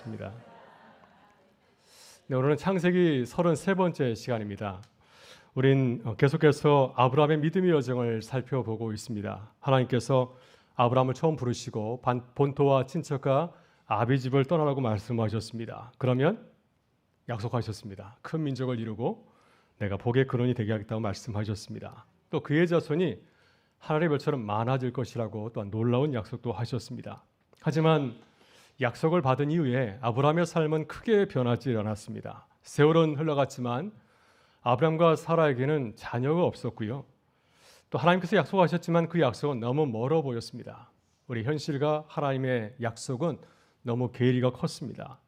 반갑습니다. 네, 오늘은 창세기 33번째 시간입니다. 우린 계속해서 아브라함의 믿음의 여정을 살펴보고 있습니다. 하나님께서 아브라함을 처음 부르시고 본토와 친척과 아비 집을 떠나라고 말씀하셨습니다. 그러면 약속하셨습니다. 큰 민족을 이루고 내가 복의 근원이 되게 하겠다고 말씀하셨습니다. 또 그의 자손이 하늘의 별처럼 많아질 것이라고 또한 놀라운 약속도 하셨습니다. 하지만 약속을 받은 이후에 아브라함의 삶은 크게 변하지 않았습니다. 세월은 흘러갔지만 아브라함과 사라에게는 자녀가 없었고요. 또 하나님께서 약속하셨지만 그 약속은 너무 멀어 보였습니다. 우리 현실과 하나님의 약속은 너무 괴리가 컸습니다.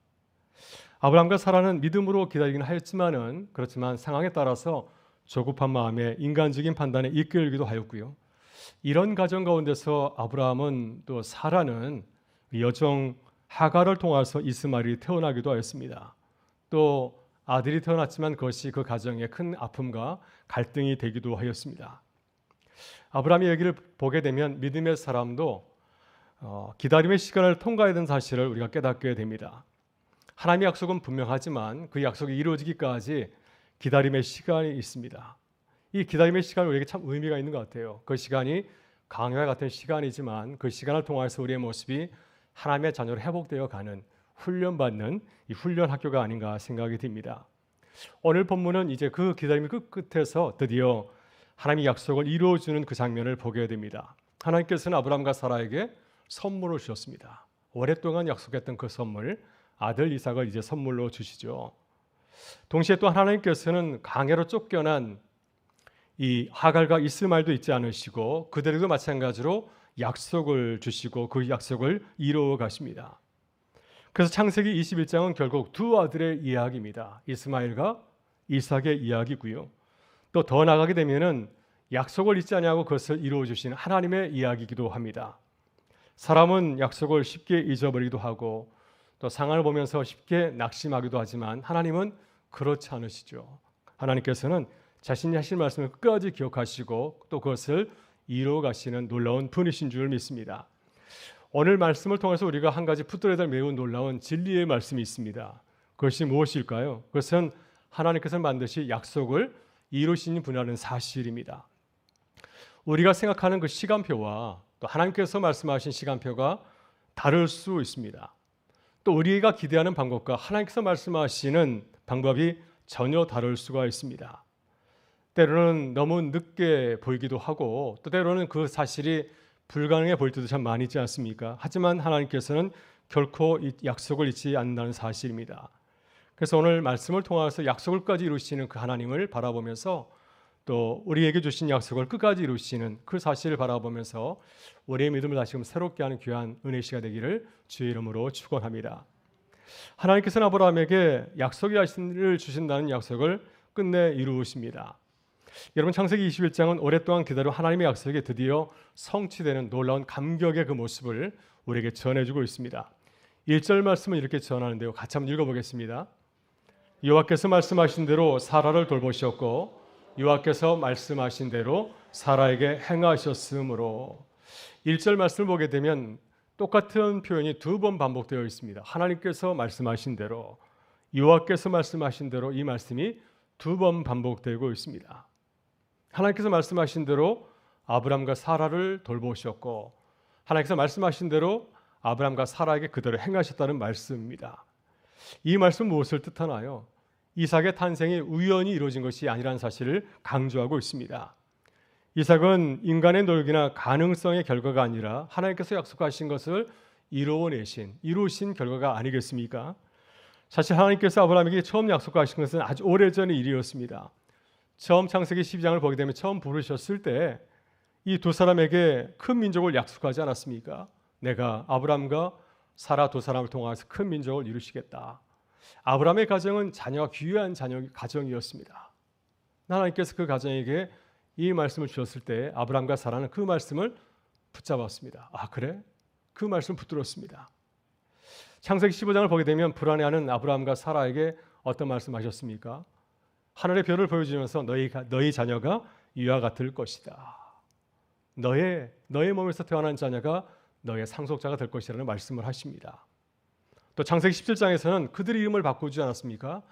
아브라함과 사라는 믿음으로 기다리긴 하였지만은 그렇지만 상황에 따라서 조급한 마음에 인간적인 판단에 이끌기도 하였고요. 이런 가정 가운데서 아브라함은 또 사라는 여종 하갈을 통해서 이스마엘이 태어나기도 하였습니다. 또 아들이 태어났지만 그것이 그 가정에 큰 아픔과 갈등이 되기도 하였습니다. 아브라함의 얘기를 보게 되면 믿음의 사람도 기다림의 시간을 통과해야 되는 사실을 우리가 깨닫게 됩니다. 하나님의 약속은 분명하지만 그 약속이 이루어지기까지 기다림의 시간이 있습니다. 이 기다림의 시간은 우리에게 참 의미가 있는 것 같아요. 그 시간이 강요와 같은 시간이지만 그 시간을 통해서 우리의 모습이 하나님의 자녀로 회복되어 가는 훈련받는 이 훈련 학교가 아닌가 생각이 듭니다. 오늘 본문은 이제 그 기다림의 끝에서 드디어 하나님의 약속을 이루어주는 그 장면을 보게 됩니다. 하나님께서는 아브라함과 사라에게 선물을 주셨습니다. 오랫동안 약속했던 그 선물, 아들 이삭을 이제 선물로 주시죠. 동시에 또 하나님께서는 강해로 쫓겨난 이 하갈과 이스마엘도 잊지 않으시고 그들에게도 마찬가지로 약속을 주시고 그 약속을 이루어 가십니다. 그래서 창세기 21장은 결국 두 아들의 이야기입니다. 이스마엘과 이삭의 이야기고요. 또 더 나가게 되면은 약속을 잊지 아니하고 그것을 이루어 주신 하나님의 이야기이기도 합니다. 사람은 약속을 쉽게 잊어버리기도 하고 또 상황을 보면서 쉽게 낙심하기도 하지만 하나님은 그렇지 않으시죠. 하나님께서는 자신이 하신 말씀을 끝까지 기억하시고 또 그것을 이루어 가시는 놀라운 분이신 줄 믿습니다. 오늘 말씀을 통해서 우리가 한 가지 붙들어야 될 매우 놀라운 진리의 말씀이 있습니다. 그것이 무엇일까요? 그것은 하나님께서 반드시 약속을 이루시는 분이라는 사실입니다. 우리가 생각하는 그 시간표와 또 하나님께서 말씀하신 시간표가 다를 수 있습니다. 또 우리가 기대하는 방법과 하나님께서 말씀하시는 방법이 전혀 다를 수가 있습니다. 때로는 너무 늦게 보이기도 하고 또 때로는 그 사실이 불가능해 보일 때도 참 많이 있지 않습니까? 하지만 하나님께서는 결코 이 약속을 잊지 않는다는 사실입니다. 그래서 오늘 말씀을 통해서 약속을까지 이루시는 그 하나님을 바라보면서 또 우리에게 주신 약속을 끝까지 이루시는 그 사실을 바라보면서 우리의 믿음을 다시금 새롭게 하는 귀한 은혜 시가 되기를 주의 이름으로 축원합니다. 하나님께서는 아브라함에게 약속을 주신다는 약속을 끝내 이루십니다. 여러분 창세기 21장은 오랫동안 기다려 하나님의 약속이 드디어 성취되는 놀라운 감격의 그 모습을 우리에게 전해주고 있습니다. 1절 말씀은 이렇게 전하는데요. 같이 한번 읽어보겠습니다. 여호와께서 말씀하신 대로 사라를 돌보셨고 여호와께서 말씀하신 대로 사라에게 행하셨으므로 1절 말씀을 보게 되면 똑같은 표현이 두 번 반복되어 있습니다. 하나님께서 말씀하신 대로 여호와께서 말씀하신 대로 이 말씀이 두 번 반복되고 있습니다. 하나님께서 말씀하신 대로 아브람과 사라를 돌보셨고 하나님께서 말씀하신 대로 아브람과 사라에게 그대로 행하셨다는 말씀입니다. 이 말씀은 무엇을 뜻하나요? 이삭의 탄생이 우연히 이루어진 것이 아니라는 사실을 강조하고 있습니다. 이삭은 인간의 노력이나 가능성의 결과가 아니라 하나님께서 약속하신 것을 이루신 결과가 아니겠습니까? 사실 하나님께서 아브라함에게 처음 약속하신 것은 아주 오래전의 일이었습니다. 처음 창세기 12장을 보게 되면 처음 부르셨을 때 이 두 사람에게 큰 민족을 약속하지 않았습니까? 내가 아브라함과 사라 두 사람을 통해서 큰 민족을 이루시겠다. 아브라함의 가정은 자녀가 귀한 가정이었습니다. 하나님께서 그 가정에게 이 말씀을 주셨을 때 아브라함과 사라는 그 말씀을 붙잡았습니다. 아 그래? 그 말씀 붙들었습니다. 창세기 15장을 보게 되면 불안해하는 아브라함과 사라에게 어떤 말씀하셨습니까? 하늘의 별을 보여주면서 너희 자녀가 이와 같을 것이다. 너의 몸에서 태어난 자녀가 너의 상속자가 될 것이라는 말씀을 하십니다. 또 창세기 17장에서는 그들의 이름을 바꾸지 않았습니까?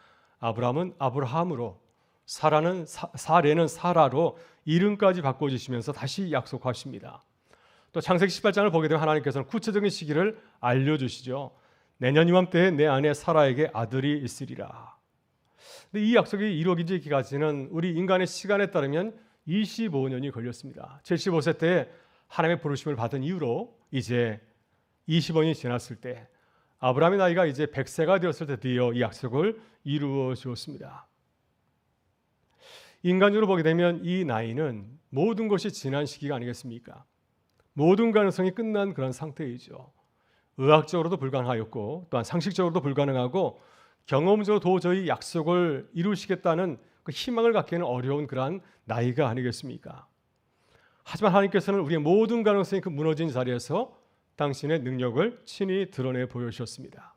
아브라함은 아브라함으로, 사레는 사라로 이름까지 바꿔주시면서 다시 약속하십니다. 또 창세기 18장을 보게 되면 하나님께서는 구체적인 시기를 알려주시죠. 내년 이맘때에 내 아내 사라에게 아들이 있으리라. 근데 이 약속이 이루어지기까지는 우리 인간의 시간에 따르면 25년이 걸렸습니다. 75세 때에 하나님의 부르심을 받은 이후로 이제 20년이 지났을 때 아브라함의 나이가 이제 100세가 되었을 때 드디어 이 약속을 이루어 주었습니다. 인간적으로 보게 되면 이 나이는 모든 것이 지난 시기가 아니겠습니까? 모든 가능성이 끝난 그런 상태이죠. 의학적으로도 불가능하였고 또한 상식적으로도 불가능하고 경험적으로 도저히 약속을 이루시겠다는 그 희망을 갖기에는 어려운 그러한 나이가 아니겠습니까? 하지만 하나님께서는 우리의 모든 가능성이 그 무너진 자리에서 당신의 능력을 친히 드러내 보여주셨습니다.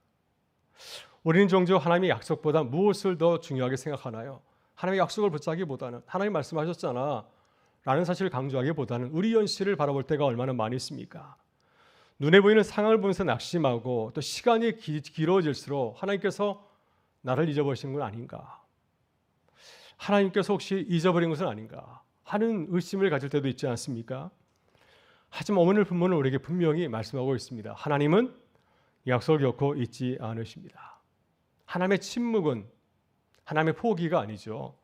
우리는 종종 하나님의 약속보다 무엇을 더 중요하게 생각하나요? 하나님의 약속을 붙잡기보다는 하나님 말씀하셨잖아 라는 사실을 강조하기보다는 우리 현실을 바라볼 때가 얼마나 많이 있습니까? 눈에 보이는 상황을 보면서 낙심하고 또 시간이 길어질수록 하나님께서 나를 잊어버리신 건 아닌가? 하나님께서 혹시 잊어버린 것은 아닌가? 하는 의심을 가질 때도 있지 않습니까? 하지만 오늘 본문은 우리에게 분명히 말씀하고 있습니다. 하나님은 약속을 결코 잊지 않으십니다. 하나님의 침묵은 하나님의 포기가 아니죠.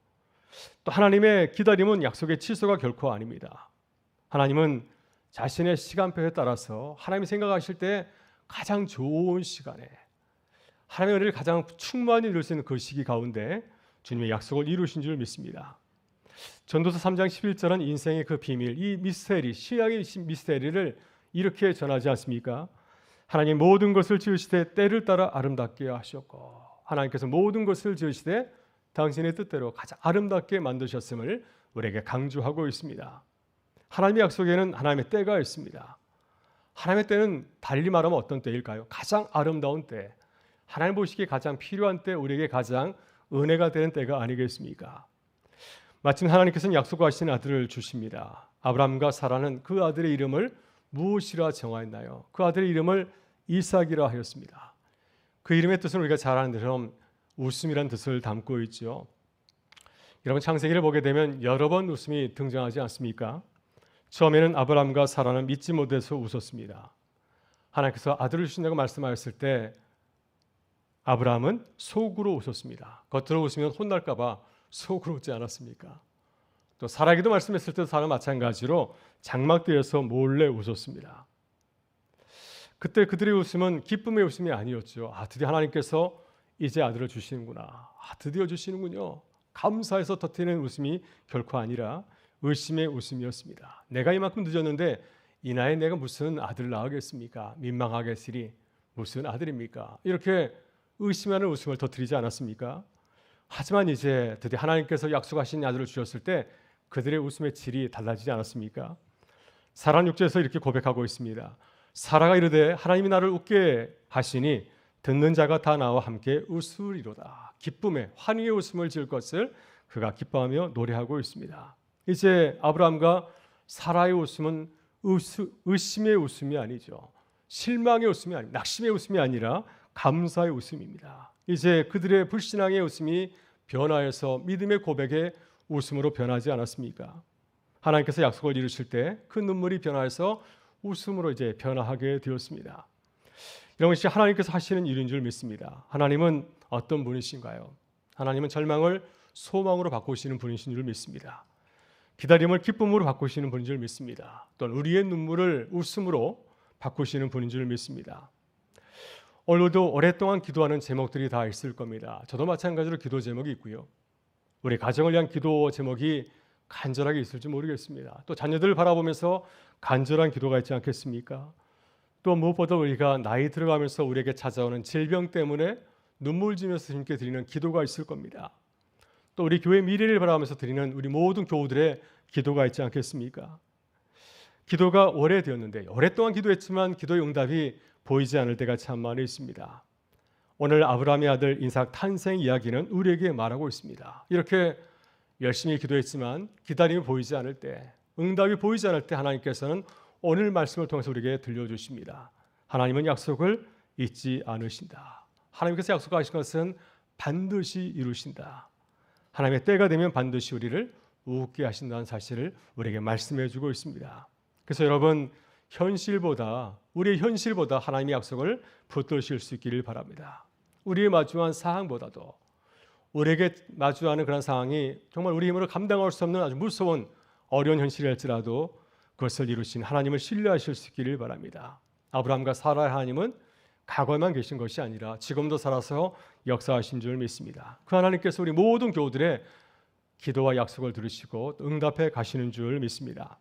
또 하나님의 기다림은 약속의 취소가 결코 아닙니다. 하나님은 자신의 시간표에 따라서 하나님이 생각하실 때 가장 좋은 시간에 하나님의 은혜를 가장 충만히 누릴 수 있는 그 시기 가운데 주님의 약속을 이루신 줄 믿습니다. 전도서 3장 11절은 인생의 그 비밀, 이 미스테리, 신약의 미스테리를 이렇게 전하지 않습니까? 하나님 모든 것을 지으시되 때를 따라 아름답게 하셨고 하나님께서 모든 것을 지으시되 당신의 뜻대로 가장 아름답게 만드셨음을 우리에게 강조하고 있습니다. 하나님의 약속에는 하나님의 때가 있습니다. 하나님의 때는 달리 말하면 어떤 때일까요? 가장 아름다운 때, 하나님 보시기에 가장 필요한 때, 우리에게 가장 은혜가 되는 때가 아니겠습니까? 마침 하나님께서는 약속하신 아들을 주십니다. 아브라함과 사라는 그 아들의 이름을 무엇이라 정하였나요? 그 아들의 이름을 이삭이라 하였습니다. 그 이름의 뜻은 우리가 잘 아는 것처럼 웃음이란 뜻을 담고 있죠. 여러분 창세기를 보게 되면 여러 번 웃음이 등장하지 않습니까? 처음에는 아브라함과 사라는 믿지 못해서 웃었습니다. 하나님께서 아들을 주신다고 말씀하셨을 때 아브라함은 속으로 웃었습니다. 겉으로 웃으면 혼날까 봐 속으로 웃지 않았습니까? 또 사라에게도 말씀했을 때도 사라 마찬가지로 장막대에서 몰래 웃었습니다. 그때 그들의 웃음은 기쁨의 웃음이 아니었죠. 드디어 하나님께서 이제 아들을 주시는구나. 드디어 주시는군요. 감사해서 터뜨리는 웃음이 결코 아니라 의심의 웃음이었습니다. 내가 이만큼 늦었는데 이 나이에 내가 무슨 아들을 낳으겠습니까? 민망하겠으리 무슨 아들입니까? 이렇게 의심하는 웃음을 터뜨리지 않았습니까? 하지만 이제 드디어 하나님께서 약속하신 아들을 주셨을 때 그들의 웃음의 질이 달라지지 않았습니까? 사라는 6절에서 이렇게 고백하고 있습니다. 사라가 이르되 하나님이 나를 웃게 하시니 듣는 자가 다 나와 함께 웃으리로다. 기쁨의 환희의 웃음을 지을 것을 그가 기뻐하며 노래하고 있습니다. 이제 아브라함과 사라의 웃음은 의심의 웃음이 아니죠. 실망의 웃음이 아닙니다. 낙심의 웃음이 아니라 감사의 웃음입니다. 이제 그들의 불신앙의 웃음이 변화해서 믿음의 고백의 웃음으로 변하지 않았습니까? 하나님께서 약속을 이루실 때 그 눈물이 변화해서 웃음으로 이제 변화하게 되었습니다. 이런 것이 하나님께서 하시는 일인 줄 믿습니다. 하나님은 어떤 분이신가요? 하나님은 절망을 소망으로 바꾸시는 분이신 줄 믿습니다. 기다림을 기쁨으로 바꾸시는 분인 줄 믿습니다. 또는 우리의 눈물을 웃음으로 바꾸시는 분인 줄 믿습니다. 오늘도 오랫동안 기도하는 제목들이 다 있을 겁니다. 저도 마찬가지로 기도 제목이 있고요. 우리 가정을 위한 기도 제목이 간절하게 있을지 모르겠습니다. 또 자녀들을 바라보면서 간절한 기도가 있지 않겠습니까? 또 무엇보다 우리가 나이 들어가면서 우리에게 찾아오는 질병 때문에 눈물 지면서 주님께 드리는 기도가 있을 겁니다. 또 우리 교회 미래를 바라보면서 드리는 우리 모든 교우들의 기도가 있지 않겠습니까? 기도가 오래되었는데 오랫동안 기도했지만 기도의 응답이 보이지 않을 때가 참 많이 있습니다. 오늘 아브라함의 아들 이삭 탄생 이야기는 우리에게 말하고 있습니다. 이렇게 열심히 기도했지만 기다림이 보이지 않을 때, 응답이 보이지 않을 때 하나님께서는 오늘 말씀을 통해서 우리에게 들려주십니다. 하나님은 약속을 잊지 않으신다. 하나님께서 약속하신 것은 반드시 이루신다. 하나님의 때가 되면 반드시 우리를 웃게 하신다는 사실을 우리에게 말씀해 주고 있습니다. 그래서 여러분, 우리의 현실보다 하나님의 약속을 붙드실 수 있기를 바랍니다. 우리의 마주한 상황보다도, 우리에게 마주하는 그런 상황이 정말 우리 힘으로 감당할 수 없는 아주 무서운 어려운 현실일지라도 그것을 이루신 하나님을 신뢰하실 수 있기를 바랍니다. 아브라함과 사라의 하나님은 과거에만 계신 것이 아니라 지금도 살아서 역사하신 줄 믿습니다. 그 하나님께서 우리 모든 교우들의 기도와 약속을 들으시고 응답해 가시는 줄 믿습니다.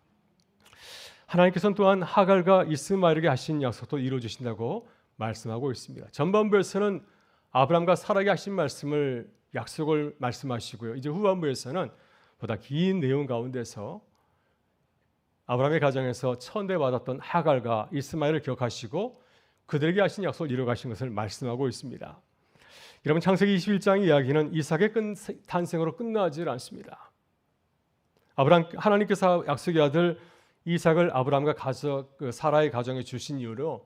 하나님께서는 또한 하갈과 이스마엘에게 하신 약속도 이루어주신다고 말씀하고 있습니다. 전반부에서는 아브라함과 사라에게 하신 약속을 말씀하시고요. 이제 후반부에서는 보다 긴 내용 가운데서 아브라함의 가정에서 천대받았던 하갈과 이스마엘을 기억하시고 그들에게 하신 약속을 이루어가신 것을 말씀하고 있습니다. 여러분, 창세기 21장 이야기는 이삭의 탄생으로 끝나지 않습니다. 하나님께서 약속의 아들 이삭을 아브라함과 사라의 가정에 주신 이후로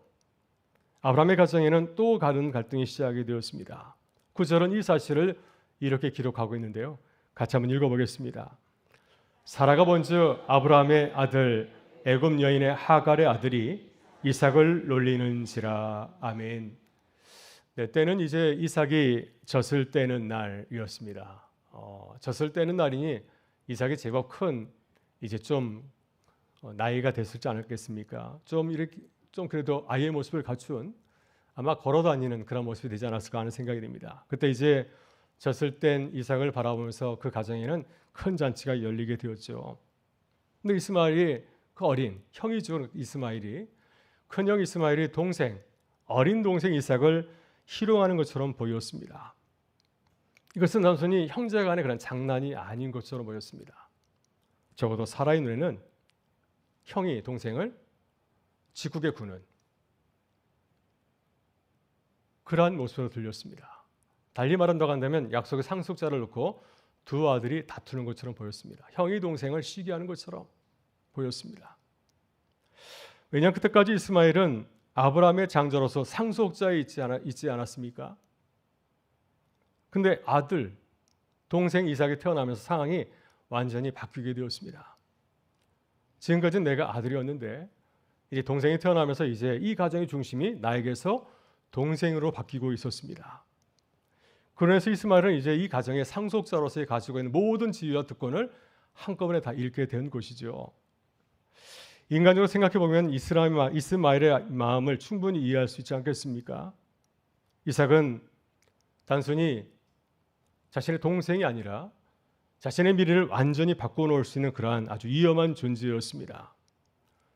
아브라함의 가정에는 또 다른 갈등이 시작이 되었습니다. 9절은 이 사실을 이렇게 기록하고 있는데요. 같이 한번 읽어보겠습니다. 사라가 본즉 아브라함의 아들 애굽 여인의 하갈의 아들이 이삭을 놀리는지라. 아멘. 네, 때는 이제 이삭이 젖을 떼는 날이었습니다. 젖을 떼는 날이니 이삭이 제법 큰 이제 좀 나이가 됐을지 않았겠습니까? 좀 그래도 아이의 모습을 갖춘, 아마 걸어다니는 그런 모습이 되지 않았을까 하는 생각이 듭니다. 그때 이제 젖을 뗀 이삭을 바라보면서 그 가정에는 큰 잔치가 열리게 되었죠. 근데 이스마엘이 그 어린 형이죠. 큰형 이스마엘이 어린 동생 이삭을 희롱하는 것처럼 보였습니다. 이것은 단순히 형제 간의 그런 장난이 아닌 것처럼 보였습니다. 적어도 사라의 눈에는 형이 동생을 지국에 구는 그러한 모습으로 들렸습니다. 달리 말한다고 한다면 약속의 상속자를 놓고 두 아들이 다투는 것처럼 보였습니다. 형이 동생을 시기하는 것처럼 보였습니다. 왜냐하면 그때까지 이스마엘은 아브라함의 장자로서 상속자에 있지 않았습니까? 근데 동생 이삭이 태어나면서 상황이 완전히 바뀌게 되었습니다. 지금까지는 내가 아들이었는데 이제 동생이 태어나면서 이제 이 가정의 중심이 나에게서 동생으로 바뀌고 있었습니다. 그래서 이스마엘은 이제 이 가정의 상속자로서 가지고 있는 모든 지위와 특권을 한꺼번에 다 잃게 된 것이죠. 인간적으로 생각해 보면 이스마엘의 마음을 충분히 이해할 수 있지 않겠습니까? 이삭은 단순히 자신의 동생이 아니라 자신의 미래를 완전히 바꿔놓을 수 있는 그러한 아주 위험한 존재였습니다.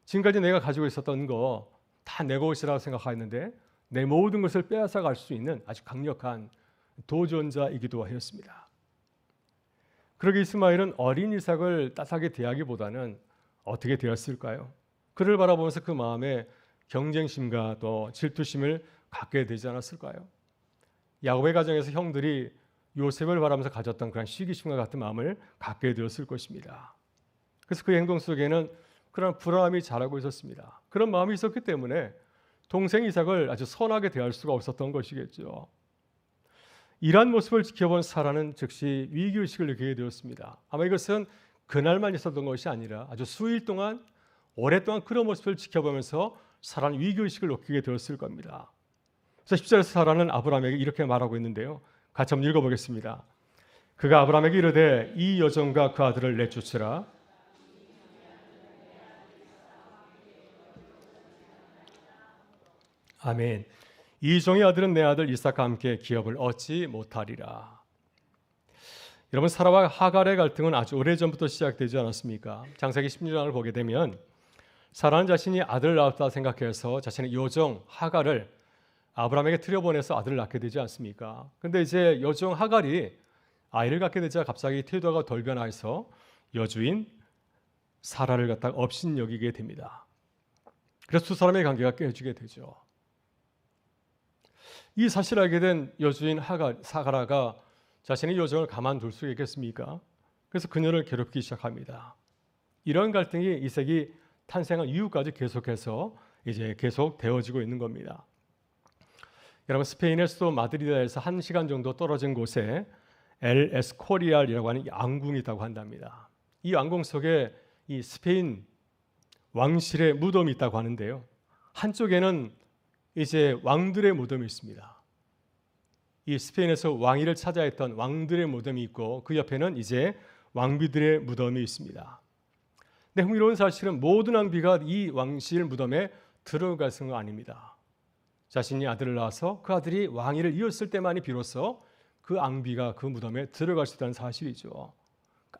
지금까지 내가 가지고 있었던 거 다 내 것이라고 생각했는데 내 모든 것을 빼앗아 갈 수 있는 아주 강력한 도전자이기도 하였습니다. 그러게 이스마엘은 어린 이삭을 따뜻하게 대하기보다는 어떻게 되었을까요? 그를 바라보면서 그 마음에 경쟁심과 또 질투심을 갖게 되지 않았을까요? 야곱의 가정에서 형들이 요셉을 바라면서 가졌던 그런 시기심과 같은 마음을 갖게 되었을 것입니다. 그래서 그 행동 속에는 그런 불안함이 자라고 있었습니다. 그런 마음이 있었기 때문에 동생 이삭을 아주 선하게 대할 수가 없었던 것이겠죠. 이러한 모습을 지켜본 사라는 즉시 위기의식을 느끼게 되었습니다. 아마 이것은 그날만 있었던 것이 아니라 아주 수일 동안 오랫동안 그런 모습을 지켜보면서 사라는 위기의식을 느끼게 되었을 겁니다. 그래서 10절에서 사라는 아브라함에게 이렇게 말하고 있는데요. 같이 한번 읽어보겠습니다. 그가 아브라함에게 이르되 이 여종과 그 아들을 내쫓으라. 아멘. 이 종의 아들은 내 아들 이삭과 함께 기업을 얻지 못하리라. 여러분, 사라와 하갈의 갈등은 아주 오래전부터 시작되지 않았습니까? 창세기 16장을 보게 되면 사라는 자신이 아들을 낳았다 생각해서 자신의 여종 하갈을 아브라함에게 들여보내서 아들을 낳게 되지 않습니까? 근데 이제 여종 하갈이 아이를 갖게 되자 갑자기 태도가 돌변해서 여주인 사라를 갖다가 업신여기게 됩니다. 그래서 두 사람의 관계가 깨지게 되죠. 이 사실을 알게 된 여주인 사라가 자신의 여종을 가만둘 수 있겠습니까? 그래서 그녀를 괴롭히기 시작합니다. 이런 갈등이 이삭이 탄생한 이후까지 계속해서 이제 계속 되어지고 있는 겁니다. 여러분, 스페인의 수도 마드리드에서 1시간 정도 떨어진 곳에 엘 에스코리알이라고 하는 왕궁이 있다고 한답니다. 이 왕궁 속에 이 스페인 왕실의 무덤이 있다고 하는데요. 한쪽에는 이제 왕들의 무덤이 있습니다. 이 스페인에서 왕위를 차지했던 왕들의 무덤이 있고 그 옆에는 이제 왕비들의 무덤이 있습니다. 근데 흥미로운 사실은 모든 왕비가 이 왕실 무덤에 들어갈 수는 아닙니다. 자신이 아들을 낳아서 그 아들이 왕위를 이었을 때만이 비로소 그 왕비가 그 무덤에 들어갈 수 있다는 사실이죠.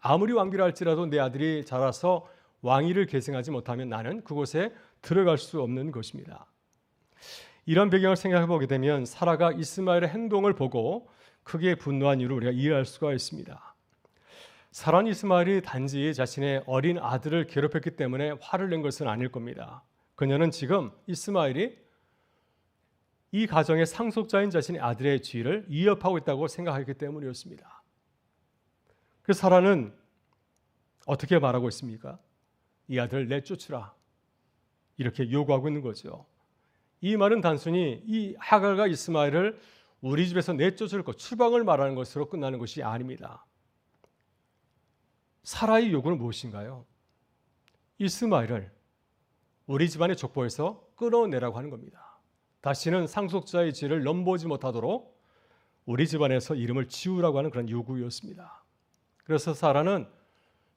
아무리 왕비라 할지라도 내 아들이 자라서 왕위를 계승하지 못하면 나는 그곳에 들어갈 수 없는 것입니다. 이런 배경을 생각해 보게 되면 사라가 이스마엘의 행동을 보고 크게 분노한 이유를 우리가 이해할 수가 있습니다. 사라는 이스마엘이 단지 자신의 어린 아들을 괴롭혔기 때문에 화를 낸 것은 아닐 겁니다. 그녀는 지금 이스마엘이 이 가정의 상속자인 자신의 아들의 지위를 위협하고 있다고 생각하기 때문이었습니다. 그래서 사라는 어떻게 말하고 있습니까? 이 아들을 내쫓으라, 이렇게 요구하고 있는 거죠. 이 말은 단순히 이 하갈과 이스마엘을 우리 집에서 내쫓을 것, 추방을 말하는 것으로 끝나는 것이 아닙니다. 사라의 요구는 무엇인가요? 이스마엘을 우리 집안의 족보에서 끌어내라고 하는 겁니다. 다시는 상속자의 지위를 넘보지 못하도록 우리 집안에서 이름을 지우라고 하는 그런 요구였습니다. 그래서 사라는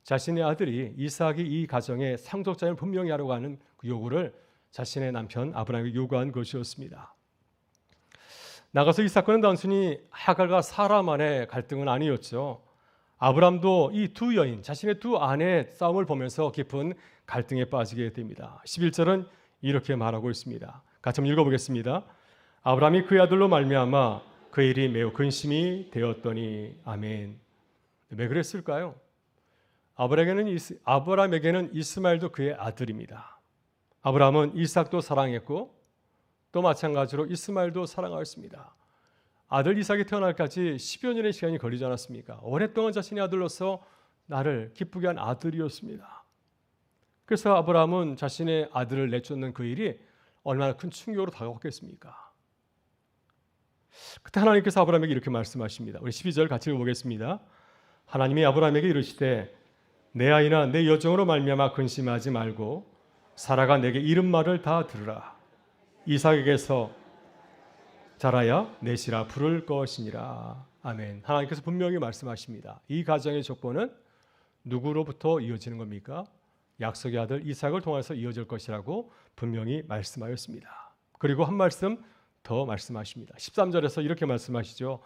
자신의 아들이 이삭이 이 가정의 상속자를 분명히 하려고 하는 그 요구를 자신의 남편 아브라함에게 요구한 것이었습니다. 나가서 이 사건은 단순히 하갈과 사라만의 갈등은 아니었죠. 아브라함도 이 두 여인, 자신의 두 아내의 싸움을 보면서 깊은 갈등에 빠지게 됩니다. 11절은 이렇게 말하고 있습니다. 같이 한번 읽어보겠습니다. 아브라함이 그의 아들로 말미암아 그의 일이 매우 근심이 되었더니. 아멘. 왜 그랬을까요? 아브라함에게는 이스마엘도 그의 아들입니다. 아브라함은 이삭도 사랑했고 또 마찬가지로 이스마엘도 사랑하였습니다. 아들 이삭이 태어날까지 10여 년의 시간이 걸리지 않았습니까? 오랫동안 자신의 아들로서 나를 기쁘게 한 아들이었습니다. 그래서 아브라함은 자신의 아들을 내쫓는 그 일이 얼마나 큰 충격으로 다가왔겠습니까? 그때 하나님께서 아브라함에게 이렇게 말씀하십니다. 우리 12절 같이 읽어보겠습니다. 하나님이 아브라함에게 이르시되 내 아이나 내 여종으로 말미암아 근심하지 말고 사라가 내게 이른 말을 다 들으라. 이삭에게서 자라야 넷이라 부를 것이니라. 아멘. 하나님께서 분명히 말씀하십니다. 이 가정의 족보는 누구로부터 이어지는 겁니까? 약속의 아들 이삭을 통해서 이어질 것이라고 분명히 말씀하였습니다. 그리고 한 말씀 더 말씀하십니다. 13절에서 이렇게 말씀하시죠.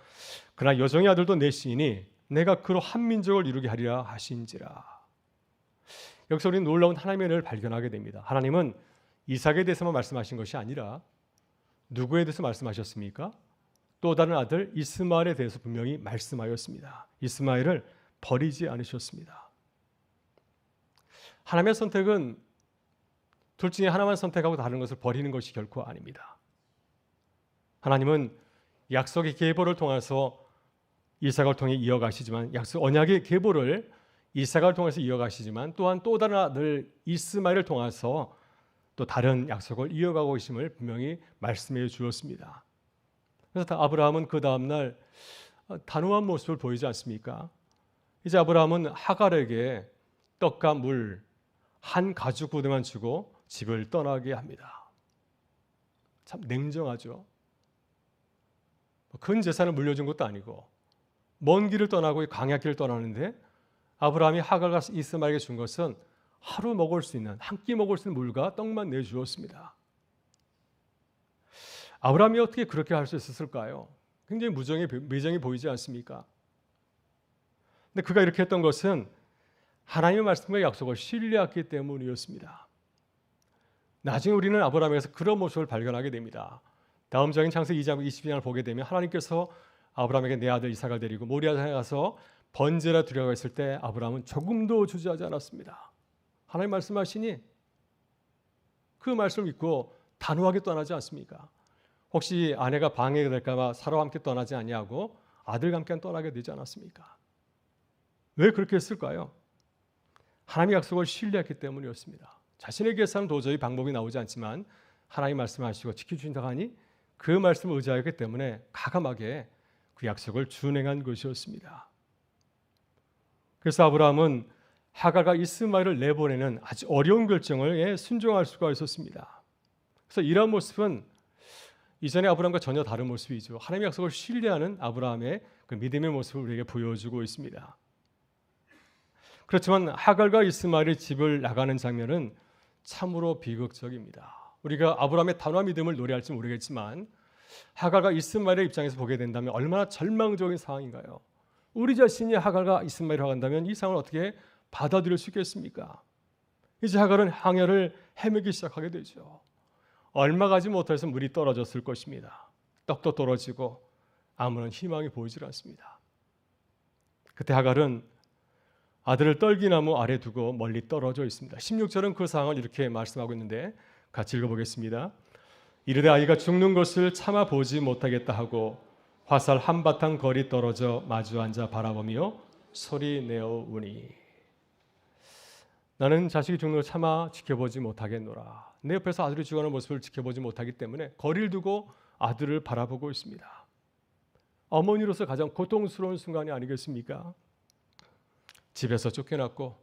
그러나 여종의 아들도 넷이니 내가 그로 한 민족을 이루게 하리라 하신지라. 여기서 우리는 놀라운 하나님의 은혜를 발견하게 됩니다. 하나님은 이삭에 대해서만 말씀하신 것이 아니라 누구에 대해서 말씀하셨습니까? 또 다른 아들 이스마엘에 대해서 분명히 말씀하였습니다. 이스마엘을 버리지 않으셨습니다. 하나님의 선택은 둘 중에 하나만 선택하고 다른 것을 버리는 것이 결코 아닙니다. 하나님은 약속의 계보를 통해서 이삭을 통해 이어가시지만 약속 언약의 계보를 이삭을 통해서 이어가시지만 또한 또 다른 아들 이스마엘을 통해서 또 다른 약속을 이어가고 계심을 분명히 말씀해 주었습니다. 그래서 아브라함은 그 다음날 단호한 모습을 보이지 않습니까? 이제 아브라함은 하갈에게 떡과 물 한 가죽 부대만 주고 집을 떠나게 합니다. 참 냉정하죠. 큰 재산을 물려준 것도 아니고 먼 길을 떠나고 광야길을 떠나는데 아브라함이 하갈과 이스마엘에게 준 것은 하루 먹을 수 있는, 한 끼 먹을 수 있는 물과 떡만 내주었습니다. 아브라함이 어떻게 그렇게 할 수 있었을까요? 굉장히 매정해 보이지 않습니까? 근데 그가 이렇게 했던 것은 하나님의 말씀과 약속을 신뢰했기 때문이었습니다. 나중에 우리는 아브라함에서 그런 모습을 발견하게 됩니다. 다음 장인 창세기 2장 22장을 보게 되면 하나님께서 아브라함에게 내 아들 이삭을 데리고 모리아산에 가서 번제라 드리라고 했을 때 아브라함은 조금도 주저하지 않았습니다. 하나님 말씀하시니 그 말씀을 믿고 단호하게 떠나지 않습니까? 혹시 아내가 방해가 될까 봐 사라와 함께 떠나지 아니하고 아들과 함께 떠나게 되지 않았습니까? 왜 그렇게 했을까요? 하나님의 약속을 신뢰했기 때문이었습니다. 자신에게서는 도저히 방법이 나오지 않지만 하나님 말씀하시고 지켜주신다고 하니 그 말씀을 의지하였기 때문에 과감하게 그 약속을 준행한 것이었습니다. 그래서 아브라함은 하갈과 이스마엘을 내보내는 아주 어려운 결정을 순종할 수가 있었습니다. 그래서 이러한 모습은 이전의 아브라함과 전혀 다른 모습이죠. 하나님의 약속을 신뢰하는 아브라함의 그 믿음의 모습을 우리에게 보여주고 있습니다. 그렇지만 하갈과 이스마엘이 집을 나가는 장면은 참으로 비극적입니다. 우리가 아브라함의 단호한 믿음을 노래할지 모르겠지만 하갈과 이스마엘의 입장에서 보게 된다면 얼마나 절망적인 상황인가요? 우리 자신이 하갈과 이스마엘을 한다면 이 상황을 어떻게 받아들일 수 있겠습니까? 이제 하갈은 항해를 헤매기 시작하게 되죠. 얼마 가지 못해서 물이 떨어졌을 것입니다. 떡도 떨어지고 아무런 희망이 보이질 않습니다. 그때 하갈은 아들을 떨기나무 아래 두고 멀리 떨어져 있습니다. 16절은 그 상황을 이렇게 말씀하고 있는데 같이 읽어보겠습니다. 이르되 아이가 죽는 것을 참아 보지 못하겠다 하고 화살 한바탕 거리 떨어져 마주 앉아 바라보며 소리 내어 우니 나는 자식이 죽는 걸 참아 지켜보지 못하겠노라. 내 옆에서 아들이 죽어가는 모습을 지켜보지 못하기 때문에 거리를 두고 아들을 바라보고 있습니다. 어머니로서 가장 고통스러운 순간이 아니겠습니까? 집에서 쫓겨났고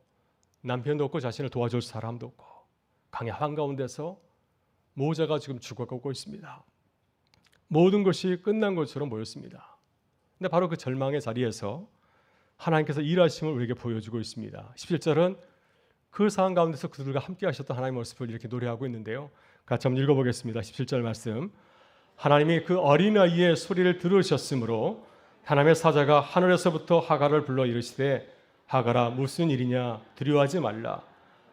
남편도 없고 자신을 도와줄 사람도 없고 강의 한가운데서 모자가 지금 죽어가고 있습니다. 모든 것이 끝난 것처럼 보였습니다. 근데 바로 그 절망의 자리에서 하나님께서 일하심을 우리에게 보여주고 있습니다. 17절은 그 상황 가운데서 그들과 함께 하셨던 하나님의 모습을 이렇게 노래하고 있는데요. 같이 한번 읽어보겠습니다. 17절 말씀. 하나님이 그 어린아이의 소리를 들으셨으므로 하나님의 사자가 하늘에서부터 하갈을 불러 이르시되 하갈아 무슨 일이냐 두려워하지 말라.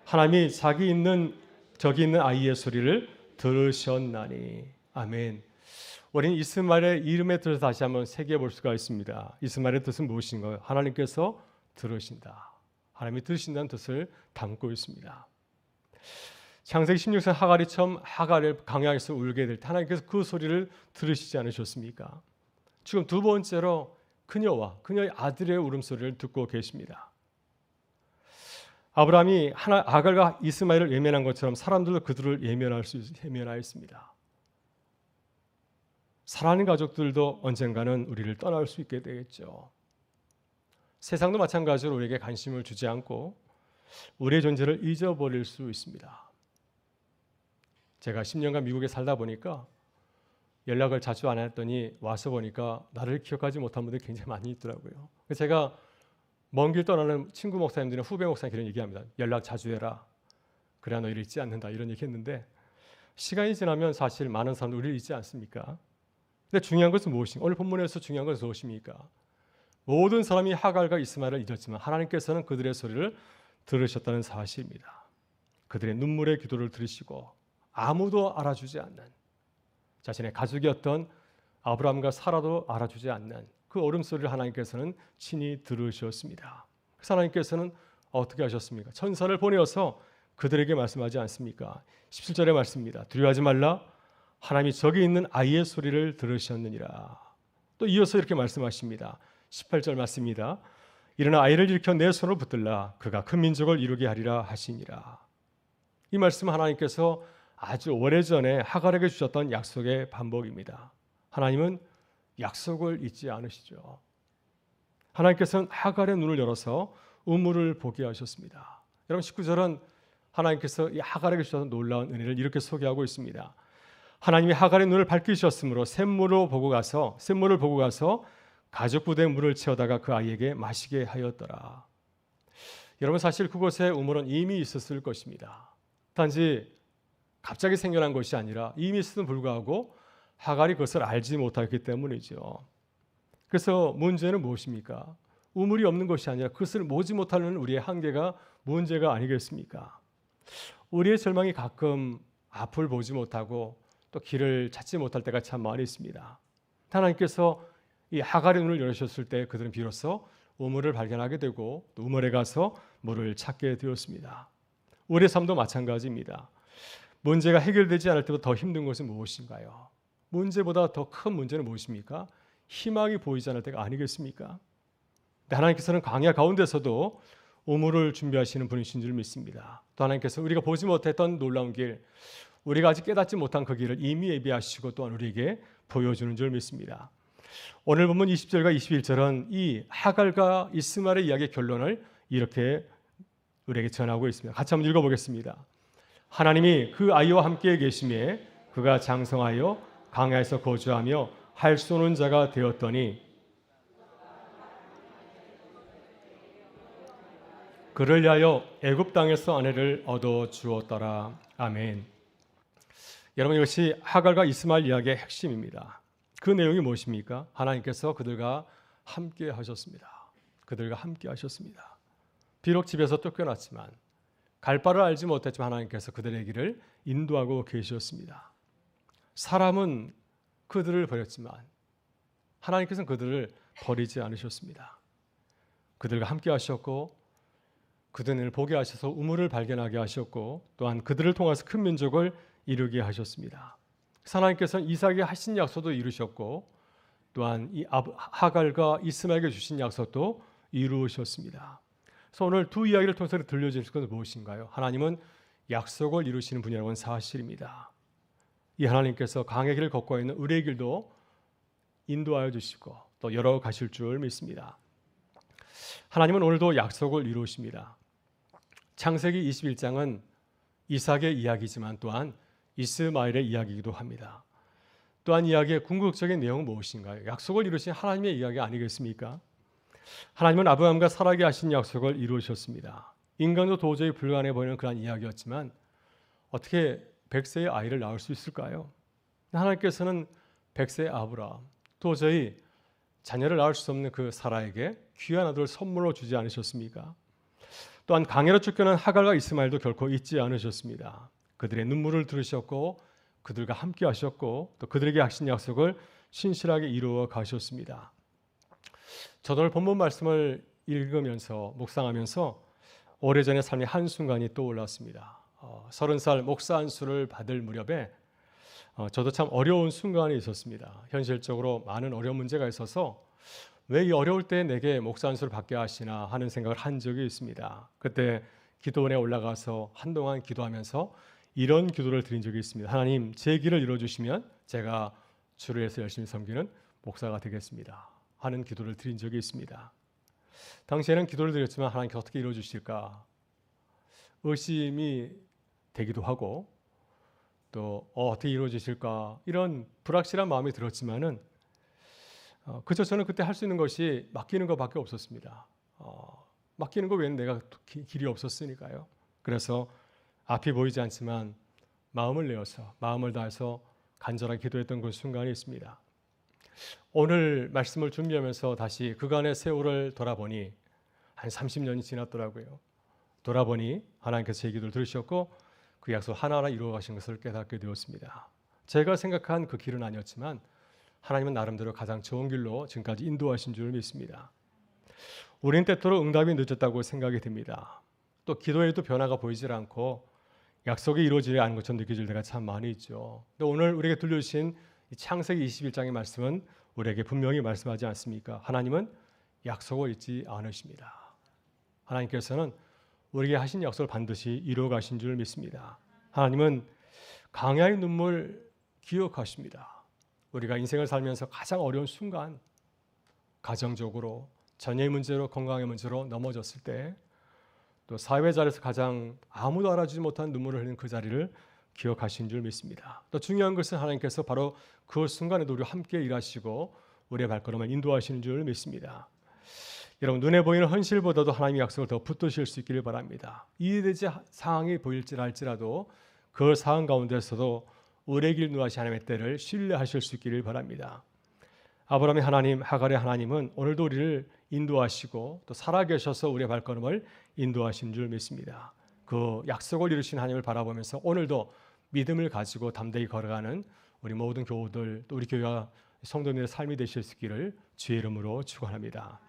하나님이 저기 있는 아이의 소리를 들으셨나니. 아멘. 우리는 이스마엘의 이름의 뜻을 다시 한번 새겨 볼 수가 있습니다. 이스마엘의 뜻은 무엇인가요? 하나님께서 들으신다. 하나님이 들으신다는 뜻을 담고 있습니다. 창세기 16장 하갈이 처음 하갈을 강야에서 울게 될 때 하나님께서 그 소리를 들으시지 않으셨습니까? 지금 두 번째로 그녀와 그녀의 아들의 울음소리를 듣고 계십니다. 아브라함이 하갈과 이스마엘을 예면한 것처럼 사람들도 그들을 예면하였습니다. 사랑하는 가족들도 언젠가는 우리를 떠날 수 있게 되겠죠. 세상도 마찬가지로 우리에게 관심을 주지 않고 우리의 존재를 잊어버릴 수 있습니다. 제가 10년간 미국에 살다 보니까 연락을 자주 안 했더니 와서 보니까 나를 기억하지 못한 분들이 굉장히 많이 있더라고요. 제가 먼 길 떠나는 친구 목사님들이나 후배 목사님 이런 얘기합니다. 연락 자주 해라. 그래야 너희를 잊지 않는다. 이런 얘기 했는데 시간이 지나면 사실 많은 사람들 우리를 잊지 않습니까? 근데 중요한 것은 무엇인가? 오늘 본문에서 중요한 것은 무엇입니까? 모든 사람이 하갈과 이스마엘을 잊었지만 하나님께서는 그들의 소리를 들으셨다는 사실입니다. 그들의 눈물의 기도를 들으시고 아무도 알아주지 않는 자신의 가족이었던 아브라함과 사라도 알아주지 않는 그 울음소리를 하나님께서는 친히 들으셨습니다. 그래서 하나님께서는 어떻게 하셨습니까? 천사를 보내어서 그들에게 말씀하지 않습니까? 17절의 말씀입니다. 두려워하지 말라. 하나님이 저기 있는 아이의 소리를 들으셨느니라. 또 이어서 이렇게 말씀하십니다. 18절 말씀입니다. 일어나 아이를 일으켜 내 손으로 붙들라. 그가 큰 민족을 이루게 하리라 하시니라. 이 말씀은 하나님께서 아주 오래전에 하갈에게 주셨던 약속의 반복입니다. 하나님은 약속을 잊지 않으시죠. 하나님께서는 하갈의 눈을 열어서 우물을 보게 하셨습니다. 여러분 19절은 하나님께서 이 하갈에게 주셨던 놀라운 은혜를 이렇게 소개하고 있습니다. 하나님이 하갈의 눈을 밝히셨으므로 샘물을 보고 가서 가죽 부대에 물을 채워다가 그 아이에게 마시게 하였더라. 여러분 사실 그곳에 우물은 이미 있었을 것입니다. 단지 갑자기 생겨난 것이 아니라 이미 있음에도 불구하고 하갈이 그것을 알지 못하기 때문이죠. 그래서 문제는 무엇입니까? 우물이 없는 것이 아니라 그것을 모지 못하는 우리의 한계가 문제가 아니겠습니까? 우리의 절망이 가끔 앞을 보지 못하고 또 길을 찾지 못할 때가 참 많이 있습니다. 하나님께서 이 하갈의 눈을 열으셨을 때 그들은 비로소 우물을 발견하게 되고 또 우물에 가서 물을 찾게 되었습니다. 우리의 삶도 마찬가지입니다. 문제가 해결되지 않을 때보다 더 힘든 것은 무엇인가요? 문제보다 더 큰 문제는 무엇입니까? 희망이 보이지 않을 때가 아니겠습니까? 하나님께서는 광야 가운데서도 우물을 준비하시는 분이신 줄 믿습니다. 또 하나님께서 우리가 보지 못했던 놀라운 길, 우리가 아직 깨닫지 못한 그 길을 이미 예비하시고 또한 우리에게 보여주는 줄 믿습니다. 오늘 본문 20절과 21절은 이 하갈과 이스마엘의 이야기의 결론을 이렇게 우리에게 전하고 있습니다. 같이 한번 읽어보겠습니다. 하나님이 그 아이와 함께 계심에 그가 장성하여 광야에서 거주하며 할 쏘는 자가 되었더니 그를 위하여 애굽 땅에서 아내를 얻어 주었더라. 아멘. 여러분, 이것이 하갈과 이스마엘 이야기의 핵심입니다. 그 내용이 무엇입니까? 하나님께서 그들과 함께 하셨습니다. 그들과 함께 하셨습니다. 비록 집에서 쫓겨났지만 갈 바를 알지 못했지만 하나님께서 그들의 길을 인도하고 계셨습니다. 사람은 그들을 버렸지만 하나님께서는 그들을 버리지 않으셨습니다. 그들과 함께 하셨고 그들을 보게 하셔서 우물을 발견하게 하셨고 또한 그들을 통해서 큰 민족을 이루게 하셨습니다. 하나님께서는 이삭에게 하신 약속도 이루셨고 또한 이 하갈과 이스마엘에게 주신 약속도 이루셨습니다. 그래서 오늘 두 이야기를 통해서 들려주실 것은 무엇인가요? 하나님은 약속을 이루시는 분이라는 사실입니다. 이 하나님께서 강의 길을 걷고 있는 우리의 길도 인도하여 주시고 또 열어가실 줄 믿습니다. 하나님은 오늘도 약속을 이루십니다. 창세기 21장은 이삭의 이야기지만 또한 이스마엘의 이야기이기도 합니다. 또한 이야기의 궁극적인 내용은 무엇인가요? 약속을 이루신 하나님의 이야기 아니겠습니까? 하나님은 아브라함과 사라에게 하신 약속을 이루셨습니다. 인간도 도저히 불가능해 보이는 그런 이야기였지만 어떻게 100세의 아이를 낳을 수 있을까요? 하나님께서는 100세의 아브라함, 도저히 자녀를 낳을 수 없는 그 사라에게 귀한 아들을 선물로 주지 않으셨습니까? 또한 강해로 쫓겨난 하갈과 이스마엘도 결코 잊지 않으셨습니다. 그들의 눈물을 들으셨고 그들과 함께 하셨고 또 그들에게 하신 약속을 신실하게 이루어 가셨습니다. 저도 오늘 본문 말씀을 읽으면서 묵상하면서 오래전의 삶의 한순간이 떠올랐습니다. 30살 목사 안수를 받을 무렵에 저도 참 어려운 순간이 있었습니다. 현실적으로 많은 어려운 문제가 있어서 왜 이 어려울 때 내게 목사 안수를 받게 하시나 하는 생각을 한 적이 있습니다. 그때 기도원에 올라가서 한동안 기도하면서 이런 기도를 드린 적이 있습니다. 하나님, 제 길을 이루어주시면 제가 주를 위해서 열심히 섬기는 목사가 되겠습니다 하는 기도를 드린 적이 있습니다. 당시에는 기도를 드렸지만 하나님께서 어떻게 이루어주실까 의심이 되기도 하고 또 어떻게 이루어지실까 이런 불확실한 마음이 들었지만은 그저 저는 그때 할 수 있는 것이 맡기는 것밖에 없었습니다. 맡기는 거 외에는 내가 길이 없었으니까요. 그래서 앞이 보이지 않지만 마음을 내어서 마음을 다해서 간절하게 기도했던 그 순간이 있습니다. 오늘 말씀을 준비하면서 다시 그간의 세월을 돌아보니 한 30년이 지났더라고요. 돌아보니 하나님께서 제 기도를 들으셨고 그 약속 하나하나 이루어 가신 것을 깨닫게 되었습니다. 제가 생각한 그 길은 아니었지만 하나님은 나름대로 가장 좋은 길로 지금까지 인도하신 줄 믿습니다. 우리는 때때로 응답이 늦었다고 생각이 듭니다. 또 기도에도 변화가 보이질 않고 약속이 이루어지지 않은 것처럼 느껴질 때가 참 많이 있죠. 또 오늘 우리에게 들려주신 창세기 21장의 말씀은 우리에게 분명히 말씀하지 않습니까? 하나님은 약속을 잊지 않으십니다. 하나님께서는 우리에게 하신 약속을 반드시 이루어 가신 줄 믿습니다. 하나님은 강야의 눈물 기억하십니다. 우리가 인생을 살면서 가장 어려운 순간, 가정적으로, 자녀의 문제로, 건강의 문제로 넘어졌을 때, 또 사회 자리에서 가장 아무도 알아주지 못한 눈물을 흘리는 그 자리를 기억하신 줄 믿습니다. 또 중요한 것은 하나님께서 바로 그 순간에도 우리와 함께 일하시고 우리의 발걸음을 인도하시는 줄 믿습니다. 여러분, 눈에 보이는 현실보다도 하나님의 약속을 더 붙드실 수 있기를 바랍니다. 이해되지 상황이 보일지랄지라도 그 상황 가운데서도 우리의 길 인도하신 하나님의 때를 신뢰하실 수 있기를 바랍니다. 아브라함의 하나님, 하갈의 하나님은 오늘도 우리를 인도하시고 또 살아계셔서 우리의 발걸음을 인도하신 줄 믿습니다. 그 약속을 이루신 하나님을 바라보면서 오늘도 믿음을 가지고 담대히 걸어가는 우리 모든 교우들 또 우리 교회와 성도님의 삶이 되실 수 있기를 주의 이름으로 축원합니다.